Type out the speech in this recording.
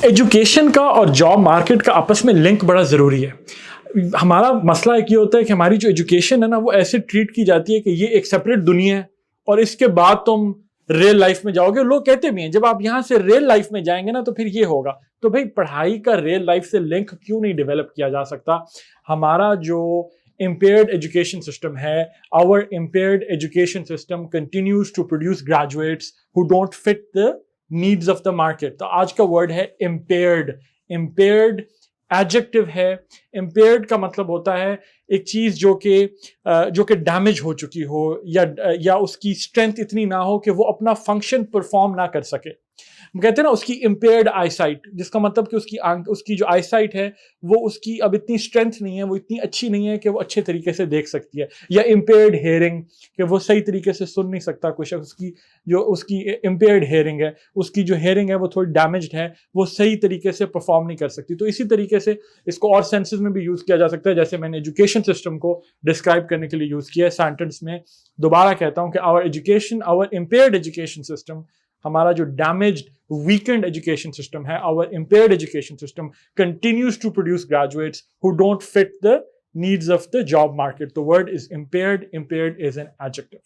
Education کا اور job market کا آپس میں لنک بڑا ضروری ہے. ہمارا مسئلہ ایک یہ ہوتا ہے کہ ہماری جو ایجوکیشن ہے نا وہ ایسے ٹریٹ کی جاتی ہے کہ یہ ایک سیپریٹ دنیا ہے اور اس کے بعد تم ریئل لائف میں جاؤ گے. لوگ کہتے بھی ہیں جب آپ یہاں سے ریئل لائف میں جائیں گے نا تو پھر یہ ہوگا. تو بھائی پڑھائی کا ریئل لائف سے لنک کیوں نہیں ڈیولپ کیا جا سکتا؟ ہمارا جو impaired education system ہے, our impaired education system continues to produce graduates who don't fit the needs of the market. تو آج کا ورڈ ہے impaired ایڈجیکٹو ہے. impaired کا مطلب ہوتا ہے ایک چیز جو کہ ڈیمیج ہو چکی ہو یا اس کی اسٹرینتھ اتنی نہ ہو کہ وہ اپنا فنکشن پرفارم نہ کر سکے. ہم کہتے ہیں نا اس کی امپیئرڈ آئی سائٹ, جس کا مطلب کہ اس کی جو آئی سائٹ ہے وہ اس کی اب اتنی اسٹرینتھ نہیں ہے, وہ اتنی اچھی نہیں ہے کہ وہ اچھے طریقے سے دیکھ سکتی ہے. یا امپیئرڈ ہیئرنگ, کہ وہ صحیح طریقے سے سن نہیں سکتا کوئی شخص. اس کی امپیئرڈ ہیئرنگ ہے, اس کی جو ہیئرنگ ہے وہ تھوڑی ڈیمیجڈ ہے, وہ صحیح طریقے سے پرفارم نہیں کر سکتی. تو اسی طریقے سے اس کو اور سینسز میں بھی یوز کیا جا سکتا ہے, جیسے میں نے ایجوکیشن سسٹم کو ڈسکرائب کرنے کے لیے یوز کیا ہے سینٹینس میں. دوبارہ کہتا ہوں کہ our impaired education system, ہمارا جو ڈیمیجڈ weakened education system ہے, our impaired education system continues to produce graduates who don't fit the needs of the job market. The word is impaired. Impaired is an adjective.